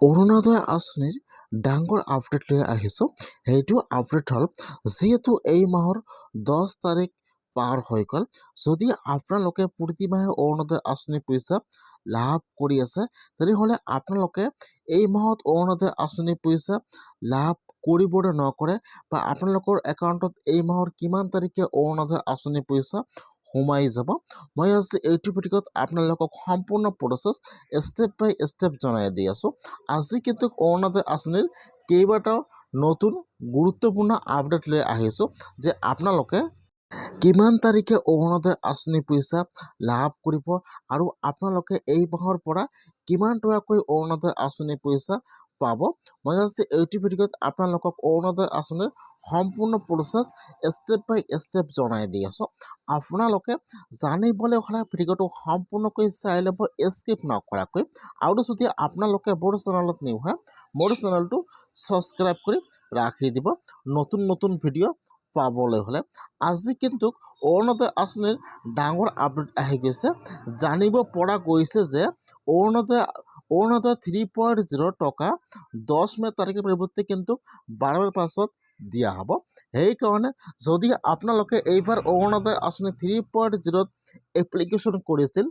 অৰুণোদয় আঁচনিৰ ডাঙৰ আপডেট লৈ আহিছোঁ। সেইটো আপডেট হ'ল, যিহেতু এই মাহৰ 10 তাৰিখ পাৰ হৈ গ'ল, যদি আপোনালোকে প্ৰতি মাহে অৰুণোদয় আঁচনিৰ পইচা লাভ কৰি আছে, তেনেহ'লে আপোনালোকে এই মাহত অৰুণোদয় আঁচনিৰ পইচা লাভ কৰিবলৈ নকৰে বা আপোনালোকৰ একাউণ্টত এই মাহৰ কিমান তাৰিখে অৰুণোদয় আঁচনিৰ পইচা সোমাই যাব, মই আজি এইটো ভিডিঅ'ত আপোনালোকক সম্পূৰ্ণ প্ৰচেছ ষ্টেপ বাই ষ্টেপ জনাই দি আছোঁ। আজি কিন্তু অৰুণোদয় আঁচনিৰ কেইবাটাও নতুন গুৰুত্বপূৰ্ণ আপডেট লৈ আহিছোঁ, যে আপোনালোকে কিমান তাৰিখে অৰুণোদয় আঁচনিৰ পইচা লাভ কৰিব আৰু আপোনালোকে এই মাহৰ পৰা কিমান টকাকৈ অৰুণোদয় আঁচনিৰ পইচা পাব। মই আজি এইটো ভিডিঅ'ত আপোনালোকক অৰুণোদয় আঁচনিৰ সম্পূৰ্ণ প্ৰচেছ ষ্টেপ বাই ষ্টেপ জনাই দি আছোঁ। আপোনালোকে জানিবলৈ হ'লে ভিডিঅ'টো সম্পূৰ্ণকৈ চাই ল'ব, স্কিপ নকৰাকৈ। আৰু যদি আপোনালোকে মোৰ চেনেলত নিউ হয়, মোৰ চেনেলটো ছাবস্ক্ৰাইব কৰি ৰাখি দিব নতুন নতুন ভিডিঅ' পাবলৈ হ'লে। আজি কিন্তু অৰুণোদয় আঁচনিৰ ডাঙৰ আপডেট আহি গৈছে। জানিব পৰা গৈছে যে অৰুণোদয় 3.0 টকা 10 মে তাৰিখৰ পৰিৱৰ্তে কিন্তু 12 মেৰ পাছত দিয়া হ'ব। সেইকাৰণে যদি আপোনালোকে এইবাৰ অৰুণোদয় আঁচনি 3.0 এপ্লিকেশ্যন কৰিছিল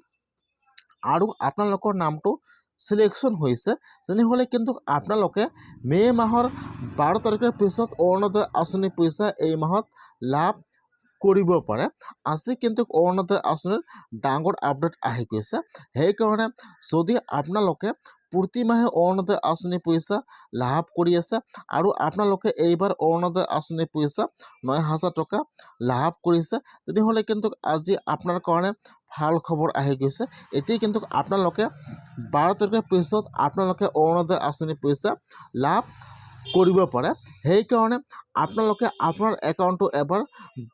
আৰু আপোনালোকৰ নামটো চিলেকশ্যন হৈছে, তেনেহ'লে কিন্তু আপোনালোকে মে মাহৰ 12 তাৰিখৰ পিছত অৰুণোদয় আঁচনিৰ পইচা এই মাহত লাভ কৰিব পাৰে। আজি কিন্তু অৰুণোদয় আঁচনিৰ ডাঙৰ আপডেট আহি গৈছে। সেইকাৰণে যদি আপোনালোকে প্ৰতি মাহে অৰুণোদয় আঁচনিৰ পইচা লাভ কৰি আছে আৰু আপোনালোকে এইবাৰ অৰুণোদয় আঁচনিৰ পইচা 9,000 টকা লাভ কৰিছে, তেনেহ'লে কিন্তু আজি আপোনাৰ কাৰণে ভাল খবৰ আহি গৈছে। এতিয়া কিন্তু আপোনালোকে 12 তাৰিখৰ পিছত আপোনালোকে অৰুণোদয় আঁচনিৰ পইচা লাভ কৰিব পাৰে। সেইকাৰণে আপোনালোকে আপোনাৰ একাউণ্টটো এবাৰ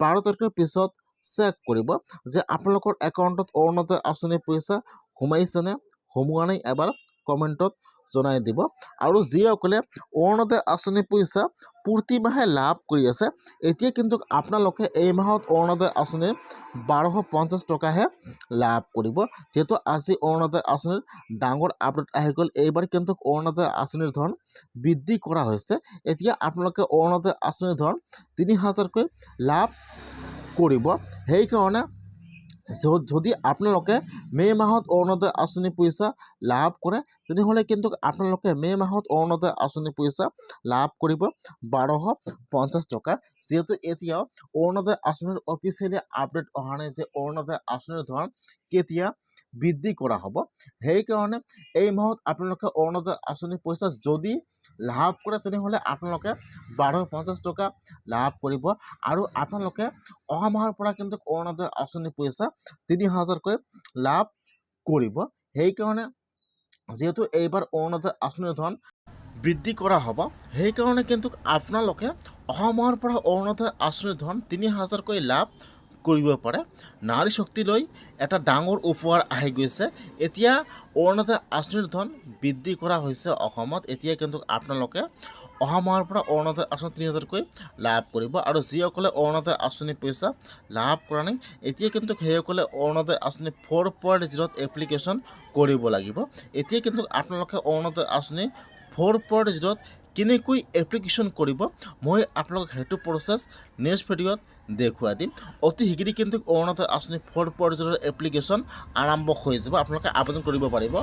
12 তাৰিখৰ পিছত চেক কৰিব যে আপোনালোকৰ একাউণ্টত অৰুণোদয় আঁচনিৰ পইচা সোমাইছেনে সোমোৱা নাই, এবাৰ কমেণ্টত জনাই দিব। আৰু যিসকলে অৰুণোদয় আঁচনিৰ পইচা প্ৰতি মাহে লাভ কৰি আছে, এতিয়া কিন্তু আপোনালোকে এই মাহত অৰুণোদয় আঁচনিৰ 1250 টকাহে লাভ কৰিব। যিহেতু আজি অৰুণোদয় আঁচনিৰ ডাঙৰ আপডেট আহি গ'ল, এইবাৰ কিন্তু অৰুণোদয় আঁচনিৰ ধন বৃদ্ধি কৰা হৈছে। এতিয়া আপোনালোকে অৰুণোদয় আঁচনিৰ ধন 3,000কৈ লাভ কৰিব। সেইকাৰণে যদি আপোনালোকে মে মাহত অৰুণোদয় আঁচনিৰ পইচা লাভ কৰে, তেনেহ'লে কিন্তু আপোনালোকে মে মাহত অৰুণোদয় আঁচনিৰ পইচা লাভ কৰিব 1250 টকা। যিহেতু এতিয়াও অৰুণোদয় আঁচনিৰ অফিচিয়েলি আপডেট অহা নাই যে অৰুণোদয় আঁচনিৰ ধন কেতিয়া বৃদ্ধি কৰা হ'ব। সেইকাৰণে এই মাহত আপোনালোকে অৰুণোদয় আঁচনিৰ পইচা যদি লাভ কৰে, তেনেহ'লে আপোনালোকে 1250 টকা লাভ কৰিব। আৰু আপোনালোকে অহা মাহৰ পৰা কিন্তু অৰুণোদয় আঁচনিৰ পইচা 3,000কৈ লাভ কৰিব। সেইকাৰণে যিহেতু এইবাৰ অৰুণোদয় আঁচনিৰ ধন বৃদ্ধি কৰা হ'ব, সেইকাৰণে কিন্তু আপোনালোকে অহা মাহৰ পৰা অৰুণোদয় আঁচনিৰ ধন 3,000কৈ লাভ কৰিব পাৰে। নাৰী শক্তিলৈ এটা ডাঙৰ উপহাৰ আহি গৈছে। এতিয়া অৰুণোদয় আঁচনিৰ ধন বৃদ্ধি কৰা হৈছে অসমত। এতিয়া কিন্তু আপোনালোকে অহা মাহৰ পৰা অৰুণোদয় আঁচনি 3,000কৈ লাভ কৰিব। আৰু যিসকলে অৰুণোদয় আঁচনিৰ পইচা লাভ কৰা নাই, এতিয়া কিন্তু সেইসকলে অৰুণোদয় আঁচনি 4.0 এপ্লিকেশ্যন কৰিব লাগিব। এতিয়া কিন্তু আপোনালোকে অৰুণোদয় আঁচনি 4.0 কেনেকৈ এপ্লিকেশ্যন কৰিব, মই আপোনালোকক সেইটো প্ৰচেছ নেক্সট ভিডিঅ'ত দেখুৱাই দিম। অতি শীঘ্ৰেই কিন্তু অৰুণোদয় আঁচনি 4.0 এপ্লিকেশ্যন আৰম্ভ হৈ যাব, আপোনালোকে আবেদন কৰিব পাৰিব।